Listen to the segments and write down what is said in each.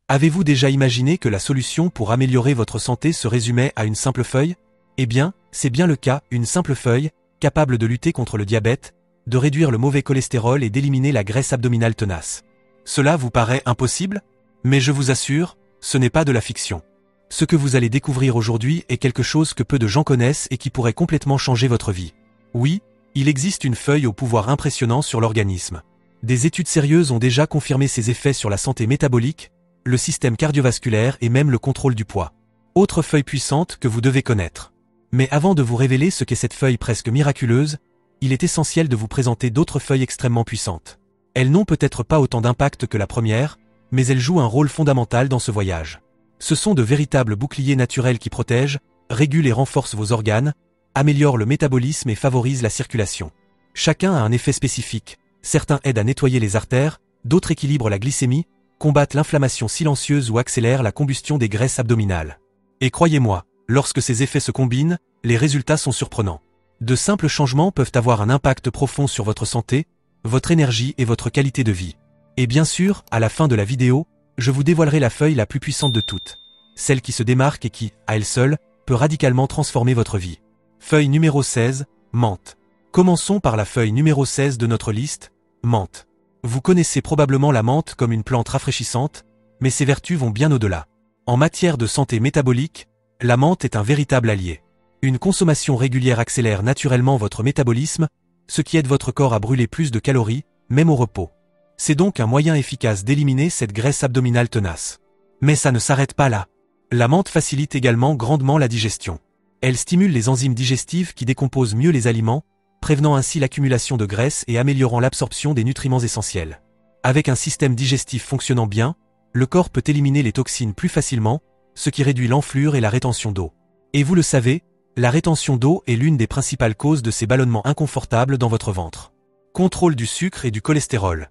Avez-vous déjà imaginé que la solution pour améliorer votre santé se résumait à une simple feuille? Eh bien, c'est bien le cas, une simple feuille, capable de lutter contre le diabète, de réduire le mauvais cholestérol et d'éliminer la graisse abdominale tenace. Cela vous paraît impossible? Mais je vous assure, ce n'est pas de la fiction. Ce que vous allez découvrir aujourd'hui est quelque chose que peu de gens connaissent et qui pourrait complètement changer votre vie. Oui, il existe une feuille au pouvoir impressionnant sur l'organisme. Des études sérieuses ont déjà confirmé ses effets sur la santé métabolique, le système cardiovasculaire et même le contrôle du poids. Autre feuille puissante que vous devez connaître. Mais avant de vous révéler ce qu'est cette feuille presque miraculeuse, il est essentiel de vous présenter d'autres feuilles extrêmement puissantes. Elles n'ont peut-être pas autant d'impact que la première, mais elles jouent un rôle fondamental dans ce voyage. Ce sont de véritables boucliers naturels qui protègent, régulent et renforcent vos organes, améliorent le métabolisme et favorisent la circulation. Chacun a un effet spécifique. Certains aident à nettoyer les artères, d'autres équilibrent la glycémie, combattent l'inflammation silencieuse ou accélèrent la combustion des graisses abdominales. Et croyez-moi, lorsque ces effets se combinent, les résultats sont surprenants. De simples changements peuvent avoir un impact profond sur votre santé, votre énergie et votre qualité de vie. Et bien sûr, à la fin de la vidéo, je vous dévoilerai la feuille la plus puissante de toutes. Celle qui se démarque et qui, à elle seule, peut radicalement transformer votre vie. Feuille numéro 16, menthe. Commençons par la feuille numéro 16 de notre liste, menthe. Vous connaissez probablement la menthe comme une plante rafraîchissante, mais ses vertus vont bien au-delà. En matière de santé métabolique, la menthe est un véritable allié. Une consommation régulière accélère naturellement votre métabolisme, ce qui aide votre corps à brûler plus de calories, même au repos. C'est donc un moyen efficace d'éliminer cette graisse abdominale tenace. Mais ça ne s'arrête pas là. La menthe facilite également grandement la digestion. Elle stimule les enzymes digestives qui décomposent mieux les aliments, prévenant ainsi l'accumulation de graisse et améliorant l'absorption des nutriments essentiels. Avec un système digestif fonctionnant bien, le corps peut éliminer les toxines plus facilement, ce qui réduit l'enflure et la rétention d'eau. Et vous le savez, la rétention d'eau est l'une des principales causes de ces ballonnements inconfortables dans votre ventre. Contrôle du sucre et du cholestérol.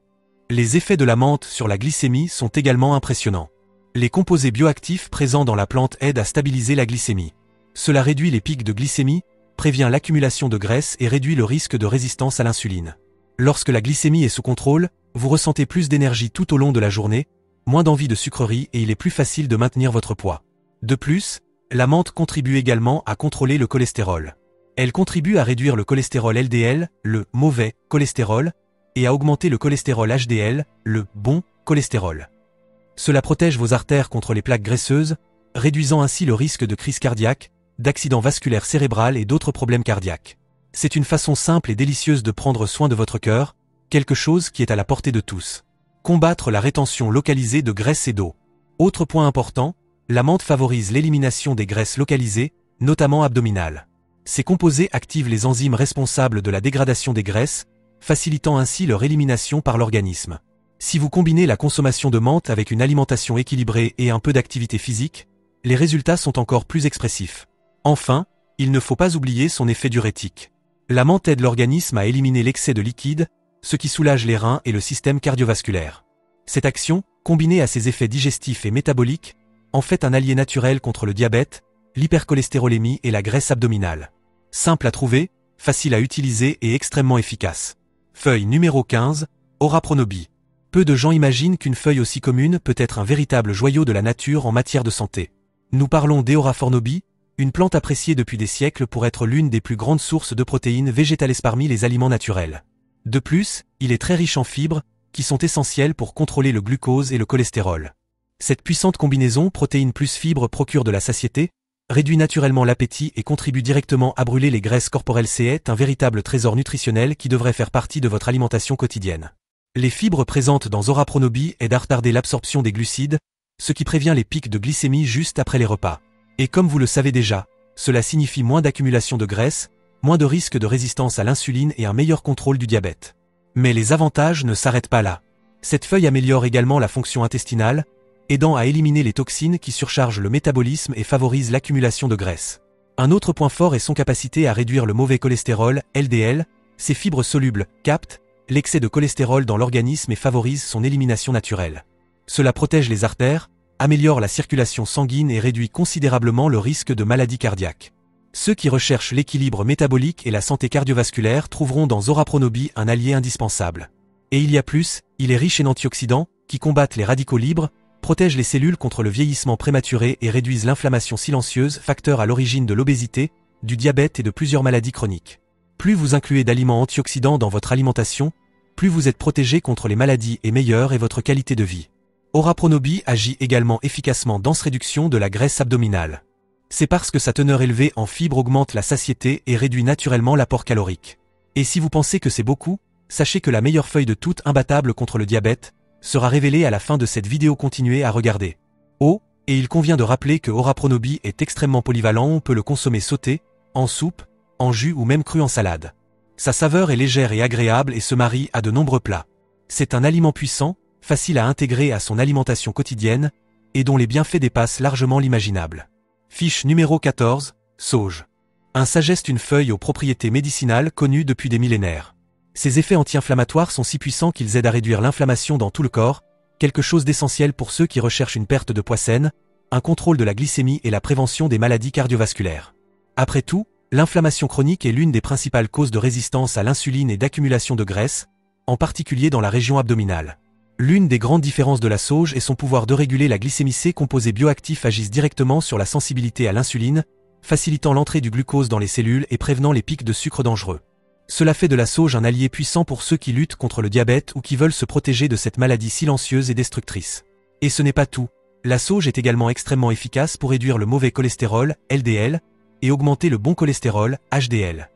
Les effets de la menthe sur la glycémie sont également impressionnants. Les composés bioactifs présents dans la plante aident à stabiliser la glycémie. Cela réduit les pics de glycémie, prévient l'accumulation de graisse et réduit le risque de résistance à l'insuline. Lorsque la glycémie est sous contrôle, vous ressentez plus d'énergie tout au long de la journée, moins d'envie de sucreries et il est plus facile de maintenir votre poids. De plus, la menthe contribue également à contrôler le cholestérol. Elle contribue à réduire le cholestérol LDL, le mauvais cholestérol, et à augmenter le cholestérol HDL, le bon cholestérol. Cela protège vos artères contre les plaques graisseuses, réduisant ainsi le risque de crise cardiaque, d'accident vasculaire cérébral et d'autres problèmes cardiaques. C'est une façon simple et délicieuse de prendre soin de votre cœur, quelque chose qui est à la portée de tous. Combattre la rétention localisée de graisse et d'eau. Autre point important, la menthe favorise l'élimination des graisses localisées, notamment abdominales. Ces composés activent les enzymes responsables de la dégradation des graisses, facilitant ainsi leur élimination par l'organisme. Si vous combinez la consommation de menthe avec une alimentation équilibrée et un peu d'activité physique, les résultats sont encore plus expressifs. Enfin, il ne faut pas oublier son effet diurétique. La menthe aide l'organisme à éliminer l'excès de liquide, ce qui soulage les reins et le système cardiovasculaire. Cette action, combinée à ses effets digestifs et métaboliques, en fait un allié naturel contre le diabète, l'hypercholestérolémie et la graisse abdominale. Simple à trouver, facile à utiliser et extrêmement efficace. Feuille numéro 15, Orapronobis. Peu de gens imaginent qu'une feuille aussi commune peut être un véritable joyau de la nature en matière de santé. Nous parlons d'Eoraphornobis, une plante appréciée depuis des siècles pour être l'une des plus grandes sources de protéines végétales parmi les aliments naturels. De plus, il est très riche en fibres, qui sont essentielles pour contrôler le glucose et le cholestérol. Cette puissante combinaison protéines plus fibres procure de la satiété, réduit naturellement l'appétit et contribue directement à brûler les graisses corporelles. C'est un véritable trésor nutritionnel qui devrait faire partie de votre alimentation quotidienne. Les fibres présentes dans Orapronobis aident à retarder l'absorption des glucides, ce qui prévient les pics de glycémie juste après les repas. Et comme vous le savez déjà, cela signifie moins d'accumulation de graisse, moins de risque de résistance à l'insuline et un meilleur contrôle du diabète. Mais les avantages ne s'arrêtent pas là. Cette feuille améliore également la fonction intestinale, aidant à éliminer les toxines qui surchargent le métabolisme et favorisent l'accumulation de graisse. Un autre point fort est son capacité à réduire le mauvais cholestérol, LDL. Ces fibres solubles captent l'excès de cholestérol dans l'organisme et favorisent son élimination naturelle. Cela protège les artères, améliore la circulation sanguine et réduit considérablement le risque de maladies cardiaques. Ceux qui recherchent l'équilibre métabolique et la santé cardiovasculaire trouveront dans Orapronobis un allié indispensable. Et il y a plus, il est riche en antioxydants, qui combattent les radicaux libres, protègent les cellules contre le vieillissement prématuré et réduisent l'inflammation silencieuse, facteur à l'origine de l'obésité, du diabète et de plusieurs maladies chroniques. Plus vous incluez d'aliments antioxydants dans votre alimentation, plus vous êtes protégé contre les maladies et meilleure est votre qualité de vie. Aura Pronobi agit également efficacement dans cette réduction de la graisse abdominale. C'est parce que sa teneur élevée en fibres augmente la satiété et réduit naturellement l'apport calorique. Et si vous pensez que c'est beaucoup, sachez que la meilleure feuille de toute imbattable contre le diabète sera révélée à la fin de cette vidéo. Continuez à regarder. Oh, et il convient de rappeler que Aura Pronobi est extrêmement polyvalent, on peut le consommer sauté, en soupe, en jus ou même cru en salade. Sa saveur est légère et agréable et se marie à de nombreux plats. C'est un aliment puissant, facile à intégrer à son alimentation quotidienne, et dont les bienfaits dépassent largement l'imaginable. Fiche numéro 14, sauge. Un sageste, une feuille aux propriétés médicinales connues depuis des millénaires. Ses effets anti-inflammatoires sont si puissants qu'ils aident à réduire l'inflammation dans tout le corps, quelque chose d'essentiel pour ceux qui recherchent une perte de poids saine, un contrôle de la glycémie et la prévention des maladies cardiovasculaires. Après tout, l'inflammation chronique est l'une des principales causes de résistance à l'insuline et d'accumulation de graisse, en particulier dans la région abdominale. L'une des grandes différences de la sauge est son pouvoir de réguler la glycémie. Ces composés bioactifs agissent directement sur la sensibilité à l'insuline, facilitant l'entrée du glucose dans les cellules et prévenant les pics de sucre dangereux. Cela fait de la sauge un allié puissant pour ceux qui luttent contre le diabète ou qui veulent se protéger de cette maladie silencieuse et destructrice. Et ce n'est pas tout. La sauge est également extrêmement efficace pour réduire le mauvais cholestérol, LDL, et augmenter le bon cholestérol, HDL.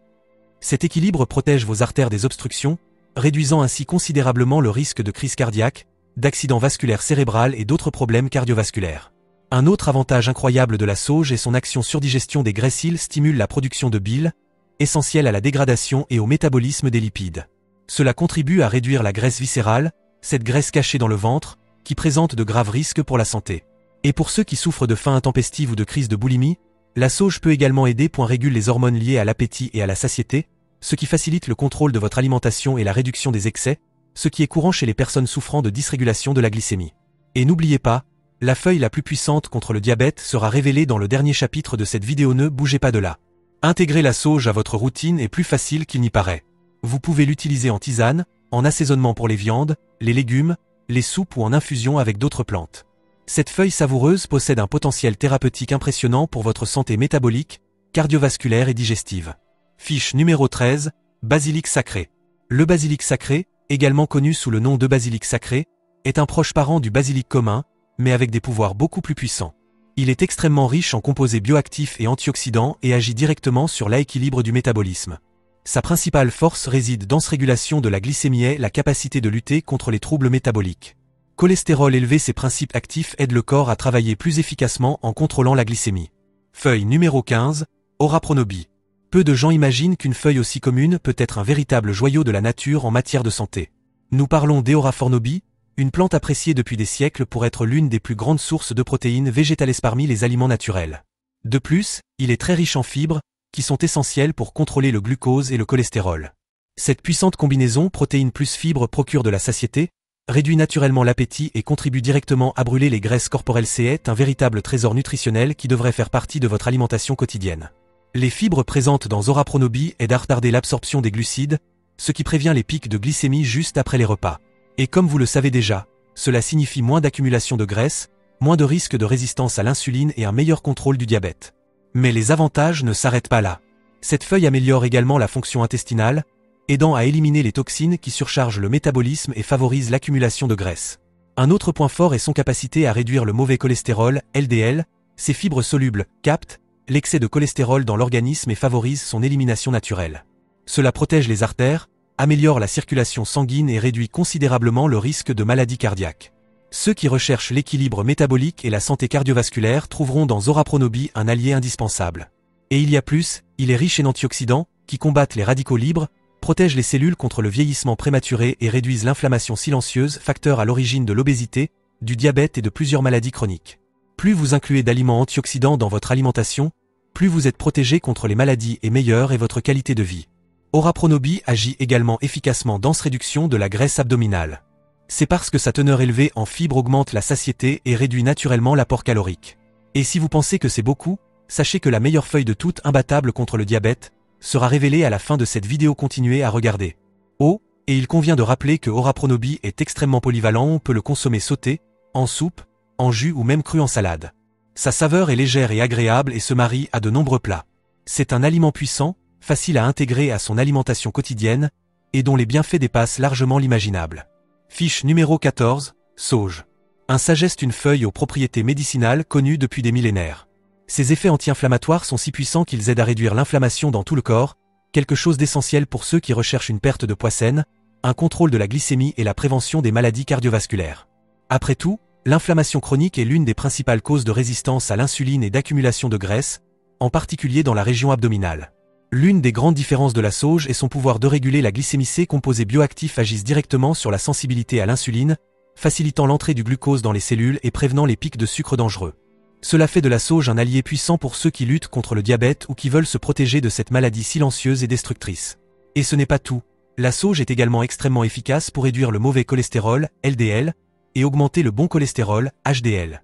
Cet équilibre protège vos artères des obstructions, réduisant ainsi considérablement le risque de crise cardiaque, d'accident vasculaire cérébral et d'autres problèmes cardiovasculaires. Un autre avantage incroyable de la sauge est son action sur digestion des graisses. Il stimule la production de bile, essentielle à la dégradation et au métabolisme des lipides. Cela contribue à réduire la graisse viscérale, cette graisse cachée dans le ventre, qui présente de graves risques pour la santé. Et pour ceux qui souffrent de faim intempestive ou de crise de boulimie, la sauge peut également aider. Régule les hormones liées à l'appétit et à la satiété, ce qui facilite le contrôle de votre alimentation et la réduction des excès, ce qui est courant chez les personnes souffrant de dysrégulation de la glycémie. Et n'oubliez pas, la feuille la plus puissante contre le diabète sera révélée dans le dernier chapitre de cette vidéo. Ne bougez pas de là. Intégrer la sauge à votre routine est plus facile qu'il n'y paraît. Vous pouvez l'utiliser en tisane, en assaisonnement pour les viandes, les légumes, les soupes ou en infusion avec d'autres plantes. Cette feuille savoureuse possède un potentiel thérapeutique impressionnant pour votre santé métabolique, cardiovasculaire et digestive. Fiche numéro 13, basilic sacré. Le basilic sacré, également connu sous le nom de basilic sacré, est un proche parent du basilic commun, mais avec des pouvoirs beaucoup plus puissants. Il est extrêmement riche en composés bioactifs et antioxydants et agit directement sur l'équilibre du métabolisme. Sa principale force réside dans sa régulation de la glycémie et la capacité de lutter contre les troubles métaboliques. Cholestérol élevé, ses principes actifs aident le corps à travailler plus efficacement en contrôlant la glycémie. Feuille numéro 15, Aura Pronobi. Peu de gens imaginent qu'une feuille aussi commune peut être un véritable joyau de la nature en matière de santé. Nous parlons d'Aura Pronobi, une plante appréciée depuis des siècles pour être l'une des plus grandes sources de protéines végétales parmi les aliments naturels. De plus, il est très riche en fibres, qui sont essentielles pour contrôler le glucose et le cholestérol. Cette puissante combinaison protéines plus fibres procure de la satiété, réduit naturellement l'appétit et contribue directement à brûler les graisses corporelles. C'est un véritable trésor nutritionnel qui devrait faire partie de votre alimentation quotidienne. Les fibres présentes dans Aura Pronobi aident à retarder l'absorption des glucides, ce qui prévient les pics de glycémie juste après les repas. Et comme vous le savez déjà, cela signifie moins d'accumulation de graisse, moins de risque de résistance à l'insuline et un meilleur contrôle du diabète. Mais les avantages ne s'arrêtent pas là. Cette feuille améliore également la fonction intestinale, aidant à éliminer les toxines qui surchargent le métabolisme et favorisent l'accumulation de graisse. Un autre point fort est son capacité à réduire le mauvais cholestérol, LDL. Ces fibres solubles captent l'excès de cholestérol dans l'organisme et favorisent son élimination naturelle. Cela protège les artères, améliore la circulation sanguine et réduit considérablement le risque de maladies cardiaques. Ceux qui recherchent l'équilibre métabolique et la santé cardiovasculaire trouveront dans Aura Pronobi un allié indispensable. Et il y a plus, il est riche en antioxydants, qui combattent les radicaux libres, protègent les cellules contre le vieillissement prématuré et réduisent l'inflammation silencieuse, facteur à l'origine de l'obésité, du diabète et de plusieurs maladies chroniques. Plus vous incluez d'aliments antioxydants dans votre alimentation, plus vous êtes protégé contre les maladies et meilleure est votre qualité de vie. Aura Pronobi agit également efficacement dans cette réduction de la graisse abdominale. C'est parce que sa teneur élevée en fibres augmente la satiété et réduit naturellement l'apport calorique. Et si vous pensez que c'est beaucoup, sachez que la meilleure feuille de toute imbattable contre le diabète sera révélée à la fin de cette vidéo. Continuez à regarder. Oh, et il convient de rappeler que Aura Pronobi est extrêmement polyvalent, on peut le consommer sauté, en soupe, en jus ou même cru en salade. Sa saveur est légère et agréable et se marie à de nombreux plats. C'est un aliment puissant, facile à intégrer à son alimentation quotidienne, et dont les bienfaits dépassent largement l'imaginable. Fiche numéro 14, sauge. Un sageste, une feuille aux propriétés médicinales connues depuis des millénaires. Ses effets anti-inflammatoires sont si puissants qu'ils aident à réduire l'inflammation dans tout le corps, quelque chose d'essentiel pour ceux qui recherchent une perte de poids saine, un contrôle de la glycémie et la prévention des maladies cardiovasculaires. Après tout, l'inflammation chronique est l'une des principales causes de résistance à l'insuline et d'accumulation de graisse, en particulier dans la région abdominale. L'une des grandes différences de la sauge est son pouvoir de réguler la glycémie. Ces composés bioactifs agissent directement sur la sensibilité à l'insuline, facilitant l'entrée du glucose dans les cellules et prévenant les pics de sucre dangereux. Cela fait de la sauge un allié puissant pour ceux qui luttent contre le diabète ou qui veulent se protéger de cette maladie silencieuse et destructrice. Et ce n'est pas tout. La sauge est également extrêmement efficace pour réduire le mauvais cholestérol, LDL, et augmenter le bon cholestérol, HDL.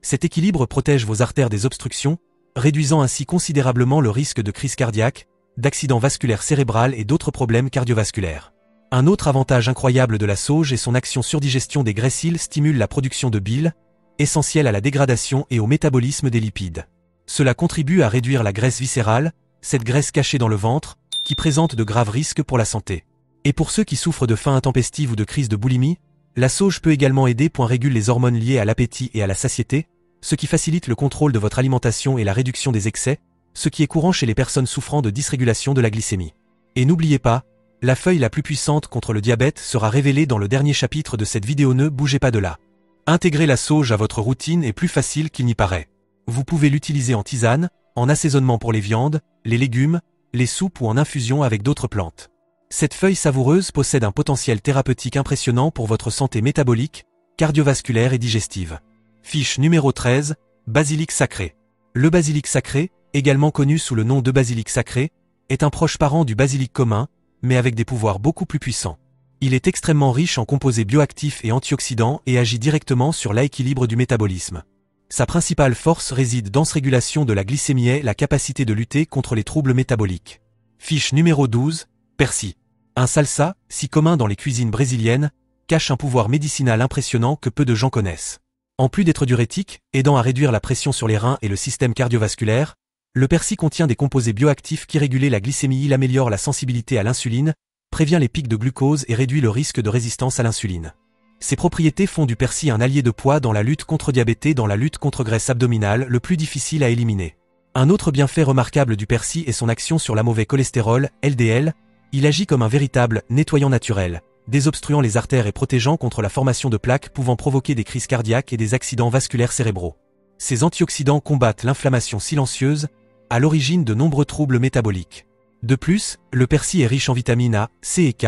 Cet équilibre protège vos artères des obstructions, réduisant ainsi considérablement le risque de crise cardiaque, d'accident vasculaire cérébral et d'autres problèmes cardiovasculaires. Un autre avantage incroyable de la sauge est son action sur digestion des graisses. Il stimule la production de bile, essentielle à la dégradation et au métabolisme des lipides. Cela contribue à réduire la graisse viscérale, cette graisse cachée dans le ventre, qui présente de graves risques pour la santé. Et pour ceux qui souffrent de faim intempestive ou de crise de boulimie, la sauge peut également aider. Régule les hormones liées à l'appétit et à la satiété, ce qui facilite le contrôle de votre alimentation et la réduction des excès, ce qui est courant chez les personnes souffrant de dysrégulation de la glycémie. Et n'oubliez pas, la feuille la plus puissante contre le diabète sera révélée dans le dernier chapitre de cette vidéo. Ne bougez pas de là. Intégrer la sauge à votre routine est plus facile qu'il n'y paraît. Vous pouvez l'utiliser en tisane, en assaisonnement pour les viandes, les légumes, les soupes ou en infusion avec d'autres plantes. Cette feuille savoureuse possède un potentiel thérapeutique impressionnant pour votre santé métabolique, cardiovasculaire et digestive. Fiche numéro 13, basilic sacré. Le basilic sacré, également connu sous le nom de basilic sacré, est un proche parent du basilic commun, mais avec des pouvoirs beaucoup plus puissants. Il est extrêmement riche en composés bioactifs et antioxydants et agit directement sur l'équilibre du métabolisme. Sa principale force réside dans sa régulation de la glycémie et la capacité de lutter contre les troubles métaboliques. Fiche numéro 12, persil. Un salsa, si commun dans les cuisines brésiliennes, cache un pouvoir médicinal impressionnant que peu de gens connaissent. En plus d'être diurétique, aidant à réduire la pression sur les reins et le système cardiovasculaire, le persil contient des composés bioactifs qui régulent la glycémie. Il améliore la sensibilité à l'insuline, prévient les pics de glucose et réduit le risque de résistance à l'insuline. Ces propriétés font du persil un allié de poids dans la lutte contre diabète et dans la lutte contre graisse abdominale le plus difficile à éliminer. Un autre bienfait remarquable du persil est son action sur la mauvais cholestérol, LDL. Il agit comme un véritable nettoyant naturel, désobstruant les artères et protégeant contre la formation de plaques pouvant provoquer des crises cardiaques et des accidents vasculaires cérébraux. Ces antioxydants combattent l'inflammation silencieuse, à l'origine de nombreux troubles métaboliques. De plus, le persil est riche en vitamines A, C et K,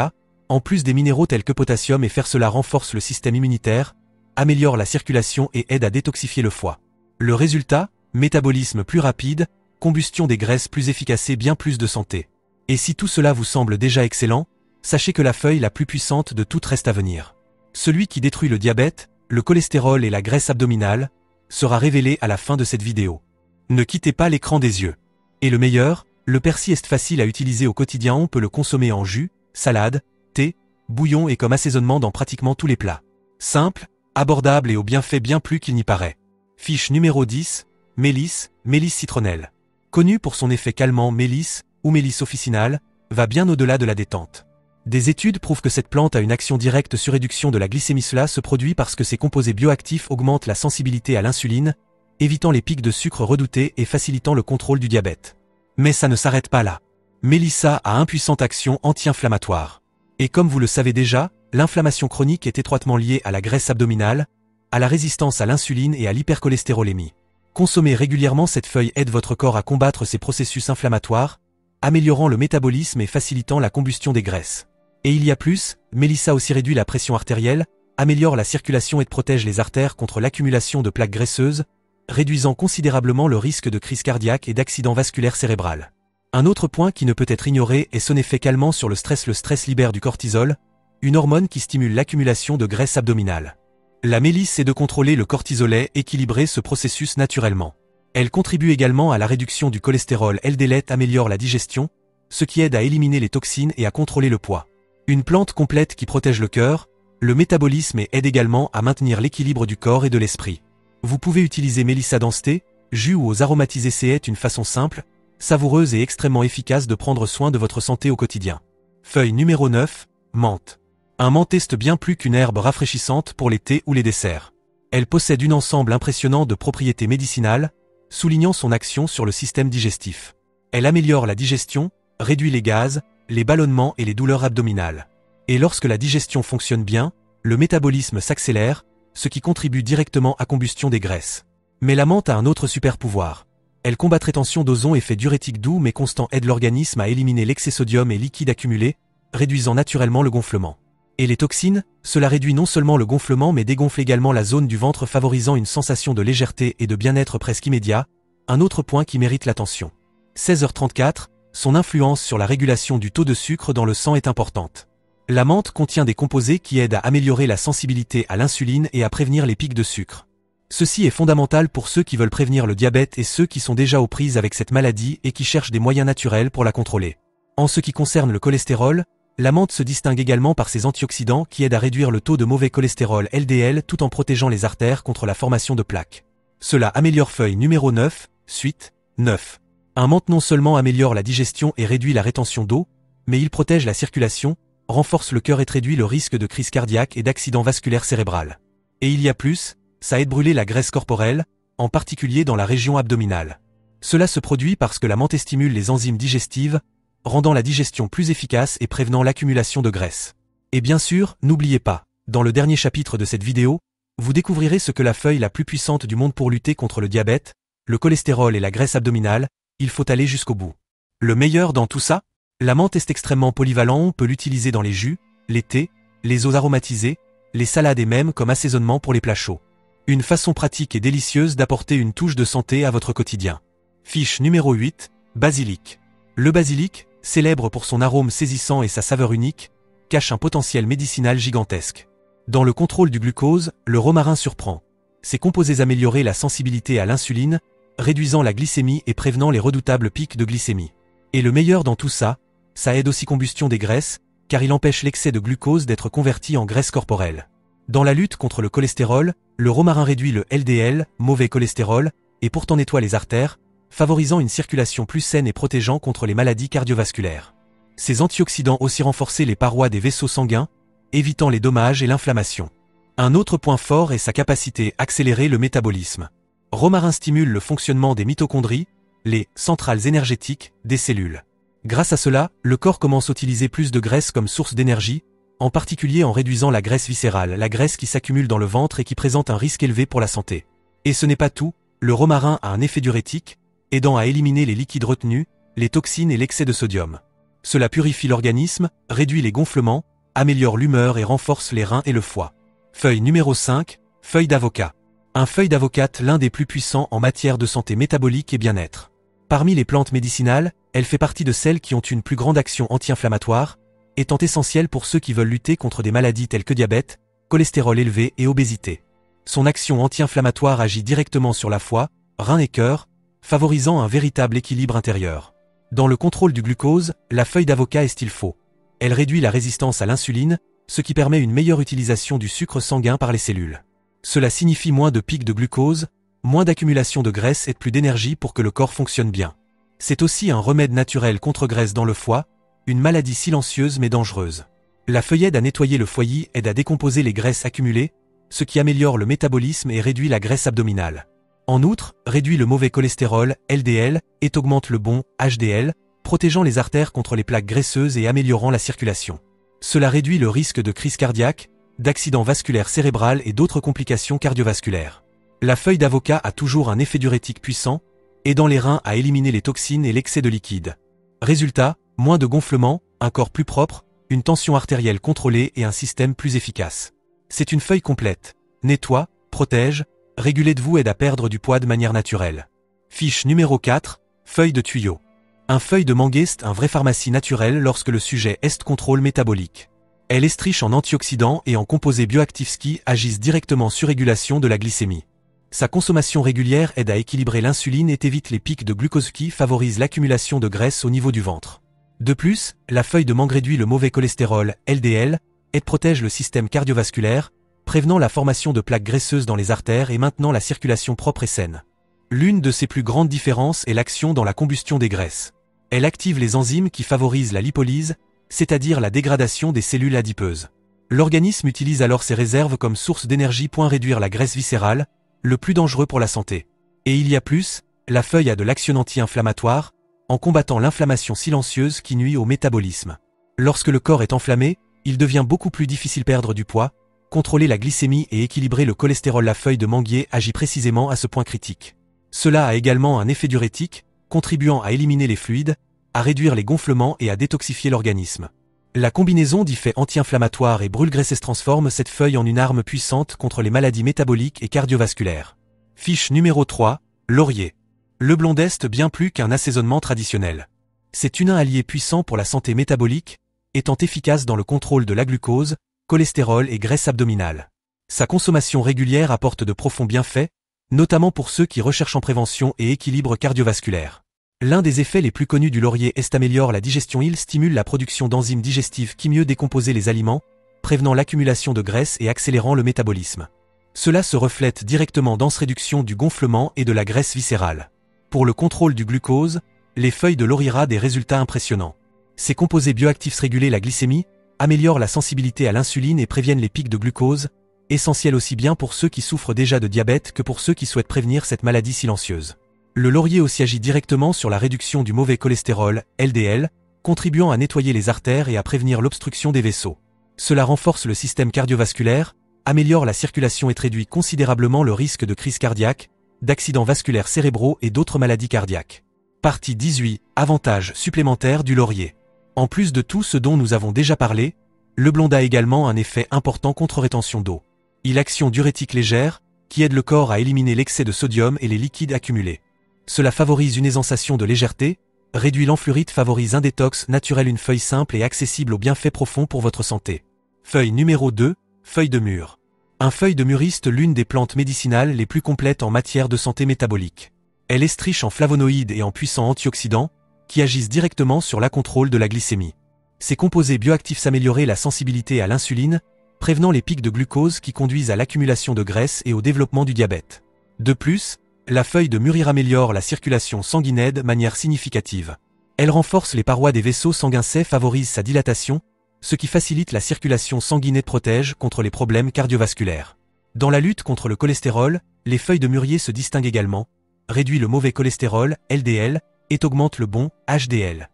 en plus des minéraux tels que potassium et fer. Cela renforce le système immunitaire, améliore la circulation et aide à détoxifier le foie. Le résultat, métabolisme plus rapide, combustion des graisses plus efficace et bien plus de santé. Et si tout cela vous semble déjà excellent, sachez que la feuille la plus puissante de toutes reste à venir. Celui qui détruit le diabète, le cholestérol et la graisse abdominale, sera révélé à la fin de cette vidéo. Ne quittez pas l'écran des yeux. Et le meilleur, le persil est facile à utiliser au quotidien. On peut le consommer en jus, salade, thé, bouillon et comme assaisonnement dans pratiquement tous les plats. Simple, abordable et aux bienfaits bien plus qu'il n'y paraît. Fiche numéro 10, mélisse, mélisse citronnelle. Connu pour son effet calmant, mélisse, ou mélisse officinale, va bien au-delà de la détente. Des études prouvent que cette plante a une action directe sur réduction de la glycémie. Cela se produit parce que ses composés bioactifs augmentent la sensibilité à l'insuline, évitant les pics de sucre redoutés et facilitant le contrôle du diabète. Mais ça ne s'arrête pas là. Mélissa a une puissante action anti-inflammatoire. Et comme vous le savez déjà, l'inflammation chronique est étroitement liée à la graisse abdominale, à la résistance à l'insuline et à l'hypercholestérolémie. Consommer régulièrement cette feuille aide votre corps à combattre ces processus inflammatoires, améliorant le métabolisme et facilitant la combustion des graisses. Et il y a plus, Mélissa aussi réduit la pression artérielle, améliore la circulation et protège les artères contre l'accumulation de plaques graisseuses, réduisant considérablement le risque de crise cardiaque et d'accident vasculaire cérébral. Un autre point qui ne peut être ignoré est son effet calmant sur le stress. Le stress libère du cortisol, une hormone qui stimule l'accumulation de graisse abdominale. La mélisse aide de contrôler le cortisol et équilibrer ce processus naturellement. Elle contribue également à la réduction du cholestérol. LDL améliore la digestion, ce qui aide à éliminer les toxines et à contrôler le poids. Une plante complète qui protège le cœur, le métabolisme et aide également à maintenir l'équilibre du corps et de l'esprit. Vous pouvez utiliser Mélissa Densité, jus ou aux aromatisés. C'est une façon simple, savoureuse et extrêmement efficace de prendre soin de votre santé au quotidien. Feuille numéro 9, menthe. Un menthe est bien plus qu'une herbe rafraîchissante pour les thés ou les desserts. Elle possède un ensemble impressionnant de propriétés médicinales, soulignant son action sur le système digestif. Elle améliore la digestion, réduit les gaz, les ballonnements et les douleurs abdominales. Et lorsque la digestion fonctionne bien, le métabolisme s'accélère, ce qui contribue directement à combustion des graisses. Mais la menthe a un autre super pouvoir. Elle combat rétention d'ozon, effet diurétique doux mais constant, aide l'organisme à éliminer l'excès sodium et liquide accumulé, réduisant naturellement le gonflement. Et les toxines, cela réduit non seulement le gonflement mais dégonfle également la zone du ventre, favorisant une sensation de légèreté et de bien-être presque immédiat, un autre point qui mérite l'attention. 16h34, son influence sur la régulation du taux de sucre dans le sang est importante. La menthe contient des composés qui aident à améliorer la sensibilité à l'insuline et à prévenir les pics de sucre. Ceci est fondamental pour ceux qui veulent prévenir le diabète et ceux qui sont déjà aux prises avec cette maladie et qui cherchent des moyens naturels pour la contrôler. En ce qui concerne le cholestérol, la menthe se distingue également par ses antioxydants qui aident à réduire le taux de mauvais cholestérol LDL tout en protégeant les artères contre la formation de plaques. Cela améliore. Feuille numéro 9, suite, 9. Un menthe non seulement améliore la digestion et réduit la rétention d'eau, mais il protège la circulation, renforce le cœur et réduit le risque de crise cardiaque et d'accident vasculaire cérébral. Et il y a plus, ça aide à brûler la graisse corporelle, en particulier dans la région abdominale. Cela se produit parce que la menthe stimule les enzymes digestives, rendant la digestion plus efficace et prévenant l'accumulation de graisse. Et bien sûr, n'oubliez pas, dans le dernier chapitre de cette vidéo, vous découvrirez ce que la feuille la plus puissante du monde pour lutter contre le diabète, le cholestérol et la graisse abdominale, il faut aller jusqu'au bout. Le meilleur dans tout ça? La menthe est extrêmement polyvalent, on peut l'utiliser dans les jus, les thés, les eaux aromatisées, les salades et même comme assaisonnement pour les plats chauds. Une façon pratique et délicieuse d'apporter une touche de santé à votre quotidien. Fiche numéro 8, basilic. Le basilic, célèbre pour son arôme saisissant et sa saveur unique, cache un potentiel médicinal gigantesque. Dans le contrôle du glucose, le romarin surprend. Ses composés améliorent la sensibilité à l'insuline, réduisant la glycémie et prévenant les redoutables pics de glycémie. Et le meilleur dans tout ça, ça aide aussi combustion des graisses, car il empêche l'excès de glucose d'être converti en graisse corporelle. Dans la lutte contre le cholestérol, le romarin réduit le LDL, mauvais cholestérol, et pourtant nettoie les artères, favorisant une circulation plus saine et protégeant contre les maladies cardiovasculaires. Ces antioxydants aussi renforcent les parois des vaisseaux sanguins, évitant les dommages et l'inflammation. Un autre point fort est sa capacité à accélérer le métabolisme. Romarin stimule le fonctionnement des mitochondries, les centrales énergétiques des cellules. Grâce à cela, le corps commence à utiliser plus de graisse comme source d'énergie, en particulier en réduisant la graisse viscérale, la graisse qui s'accumule dans le ventre et qui présente un risque élevé pour la santé. Et ce n'est pas tout, le romarin a un effet diurétique, aidant à éliminer les liquides retenus, les toxines et l'excès de sodium. Cela purifie l'organisme, réduit les gonflements, améliore l'humeur et renforce les reins et le foie. Feuille numéro 5, feuille d'avocat. Un feuille d'avocat, l'un des plus puissants en matière de santé métabolique et bien-être. Parmi les plantes médicinales, elle fait partie de celles qui ont une plus grande action anti-inflammatoire, étant essentielle pour ceux qui veulent lutter contre des maladies telles que diabète, cholestérol élevé et obésité. Son action anti-inflammatoire agit directement sur la foie, reins et cœur, favorisant un véritable équilibre intérieur. Dans le contrôle du glucose, la feuille d'avocat est il faut. Elle réduit la résistance à l'insuline, ce qui permet une meilleure utilisation du sucre sanguin par les cellules. Cela signifie moins de pics de glucose, moins d'accumulation de graisse et plus d'énergie pour que le corps fonctionne bien. C'est aussi un remède naturel contre graisse dans le foie, une maladie silencieuse mais dangereuse. La feuille aide à nettoyer le foie, aide à décomposer les graisses accumulées, ce qui améliore le métabolisme et réduit la graisse abdominale. En outre, réduit le mauvais cholestérol, LDL, et augmente le bon, HDL, protégeant les artères contre les plaques graisseuses et améliorant la circulation. Cela réduit le risque de crise cardiaque, d'accident vasculaire cérébral et d'autres complications cardiovasculaires. La feuille d'avocat a toujours un effet diurétique puissant, aidant les reins à éliminer les toxines et l'excès de liquide. Résultat, moins de gonflement, un corps plus propre, une tension artérielle contrôlée et un système plus efficace. C'est une feuille complète. Nettoie, protège, régule de vous aide à perdre du poids de manière naturelle. Fiche numéro 4, feuille de tuyau. Un feuille de mangue est un vrai pharmacie naturelle lorsque le sujet est contrôle métabolique. Elle est riche en antioxydants et en composés bioactifs qui agissent directement sur régulation de la glycémie. Sa consommation régulière aide à équilibrer l'insuline et évite les pics de glucose qui favorisent l'accumulation de graisse au niveau du ventre. De plus, la feuille de mangue réduit le mauvais cholestérol, LDL, et protège le système cardiovasculaire, prévenant la formation de plaques graisseuses dans les artères et maintenant la circulation propre et saine. L'une de ses plus grandes différences est l'action dans la combustion des graisses. Elle active les enzymes qui favorisent la lipolyse, c'est-à-dire la dégradation des cellules adipeuses. L'organisme utilise alors ces réserves comme source d'énergie pour réduire la graisse viscérale, le plus dangereux pour la santé. Et il y a plus, la feuille a de l'action anti-inflammatoire, en combattant l'inflammation silencieuse qui nuit au métabolisme. Lorsque le corps est enflammé, il devient beaucoup plus difficile de perdre du poids, contrôler la glycémie et équilibrer le cholestérol. La feuille de manguier agit précisément à ce point critique. Cela a également un effet diurétique, contribuant à éliminer les fluides, à réduire les gonflements et à détoxifier l'organisme. La combinaison d'effets anti-inflammatoires et brûle-graisseuse transforme cette feuille en une arme puissante contre les maladies métaboliques et cardiovasculaires. Fiche numéro 3, laurier. Le blond est bien plus qu'un assaisonnement traditionnel. C'est un allié puissant pour la santé métabolique, étant efficace dans le contrôle de la glucose, cholestérol et graisse abdominale. Sa consommation régulière apporte de profonds bienfaits, notamment pour ceux qui recherchent en prévention et équilibre cardiovasculaire. L'un des effets les plus connus du laurier est améliore la digestion. Il stimule la production d'enzymes digestives qui mieux décomposer les aliments, prévenant l'accumulation de graisse et accélérant le métabolisme. Cela se reflète directement dans cette réduction du gonflement et de la graisse viscérale. Pour le contrôle du glucose, les feuilles de laurier ont des résultats impressionnants. Ces composés bioactifs régulent la glycémie, améliorent la sensibilité à l'insuline et préviennent les pics de glucose, essentiels aussi bien pour ceux qui souffrent déjà de diabète que pour ceux qui souhaitent prévenir cette maladie silencieuse. Le laurier aussi agit directement sur la réduction du mauvais cholestérol, LDL, contribuant à nettoyer les artères et à prévenir l'obstruction des vaisseaux. Cela renforce le système cardiovasculaire, améliore la circulation et réduit considérablement le risque de crise cardiaque, d'accidents vasculaires cérébraux et d'autres maladies cardiaques. Partie 18. Avantages supplémentaires du laurier. En plus de tout ce dont nous avons déjà parlé, le blond a également un effet important contre rétention d'eau. Il a action diurétique légère, qui aide le corps à éliminer l'excès de sodium et les liquides accumulés. Cela favorise une sensation de légèreté, réduit l'enflurite, favorise un détox naturel. Une feuille simple et accessible aux bienfaits profonds pour votre santé. Feuille numéro 2, feuille de mûre. Un feuille de mûriste, l'une des plantes médicinales les plus complètes en matière de santé métabolique. Elle est riche en flavonoïdes et en puissants antioxydants, qui agissent directement sur le contrôle de la glycémie. Ces composés bioactifs s'améliorent la sensibilité à l'insuline, prévenant les pics de glucose qui conduisent à l'accumulation de graisse et au développement du diabète. De plus, la feuille de mûrier améliore la circulation sanguine de manière significative. Elle renforce les parois des vaisseaux sanguins, favorise sa dilatation, ce qui facilite la circulation sanguine et protège contre les problèmes cardiovasculaires. Dans la lutte contre le cholestérol, les feuilles de mûrier se distinguent également, réduit le mauvais cholestérol, LDL, et augmente le bon, HDL.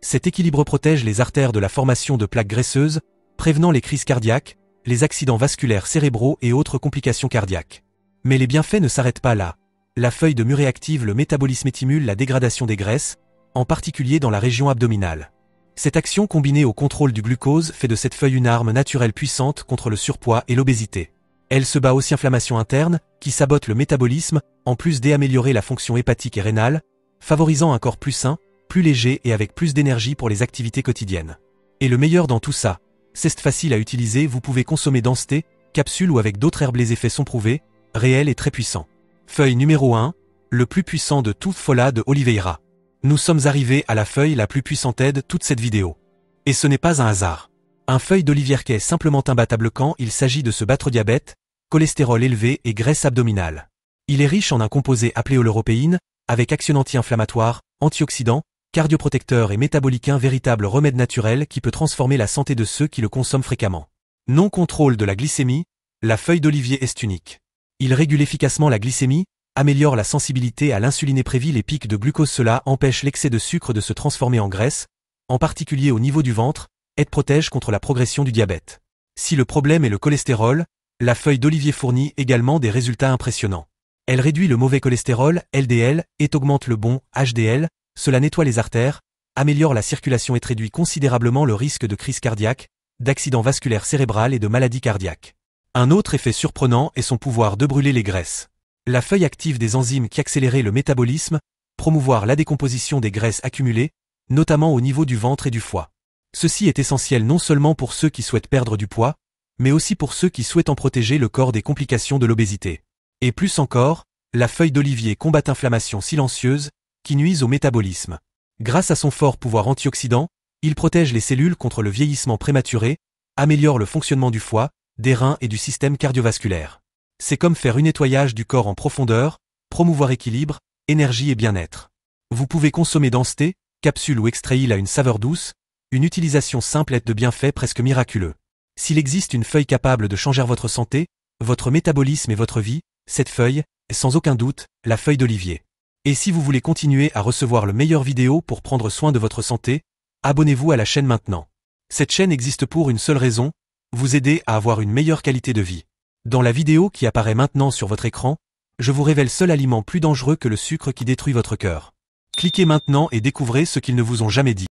Cet équilibre protège les artères de la formation de plaques graisseuses, prévenant les crises cardiaques, les accidents vasculaires cérébraux et autres complications cardiaques. Mais les bienfaits ne s'arrêtent pas là. La feuille de mûrier active le métabolisme et stimule la dégradation des graisses, en particulier dans la région abdominale. Cette action combinée au contrôle du glucose fait de cette feuille une arme naturelle puissante contre le surpoids et l'obésité. Elle se bat aussi inflammation interne, qui sabote le métabolisme, en plus d'améliorer la fonction hépatique et rénale, favorisant un corps plus sain, plus léger et avec plus d'énergie pour les activités quotidiennes. Et le meilleur dans tout ça, c'est facile à utiliser. Vous pouvez consommer dans thé, capsule ou avec d'autres herbes. Les effets sont prouvés, réels et très puissants. Feuille numéro 1, le plus puissant de toute folla de Oliveira. Nous sommes arrivés à la feuille la plus puissante de toute cette vidéo. Et ce n'est pas un hasard. Un feuille d'olivier est simplement imbattable quand il s'agit de se battre diabète, cholestérol élevé et graisse abdominale. Il est riche en un composé appelé oleuropéine, avec action anti-inflammatoire, antioxydant, cardioprotecteur et métabolique, un véritable remède naturel qui peut transformer la santé de ceux qui le consomment fréquemment. Non-contrôle de la glycémie, la feuille d'olivier est unique. Il régule efficacement la glycémie, améliore la sensibilité à l'insuline et prévient les pics de glucose. Cela empêche l'excès de sucre de se transformer en graisse, en particulier au niveau du ventre, et protège contre la progression du diabète. Si le problème est le cholestérol, la feuille d'olivier fournit également des résultats impressionnants. Elle réduit le mauvais cholestérol, LDL, et augmente le bon, HDL, cela nettoie les artères, améliore la circulation et réduit considérablement le risque de crise cardiaque, d'accident vasculaire cérébral et de maladies cardiaques. Un autre effet surprenant est son pouvoir de brûler les graisses. La feuille active des enzymes qui accélèrent le métabolisme, promouvoir la décomposition des graisses accumulées, notamment au niveau du ventre et du foie. Ceci est essentiel non seulement pour ceux qui souhaitent perdre du poids, mais aussi pour ceux qui souhaitent en protéger le corps des complications de l'obésité. Et plus encore, la feuille d'olivier combat l'inflammation silencieuse, qui nuise au métabolisme. Grâce à son fort pouvoir antioxydant, il protège les cellules contre le vieillissement prématuré, améliore le fonctionnement du foie, des reins et du système cardiovasculaire. C'est comme faire un nettoyage du corps en profondeur, promouvoir équilibre, énergie et bien-être. Vous pouvez consommer denseté, capsule ou extrait à une saveur douce, une utilisation simple est de bienfaits presque miraculeux. S'il existe une feuille capable de changer votre santé, votre métabolisme et votre vie, cette feuille est sans aucun doute la feuille d'olivier. Et si vous voulez continuer à recevoir le meilleur vidéo pour prendre soin de votre santé, abonnez-vous à la chaîne maintenant. Cette chaîne existe pour une seule raison, vous aider à avoir une meilleure qualité de vie. Dans la vidéo qui apparaît maintenant sur votre écran, je vous révèle seul aliment plus dangereux que le sucre qui détruit votre cœur. Cliquez maintenant et découvrez ce qu'ils ne vous ont jamais dit.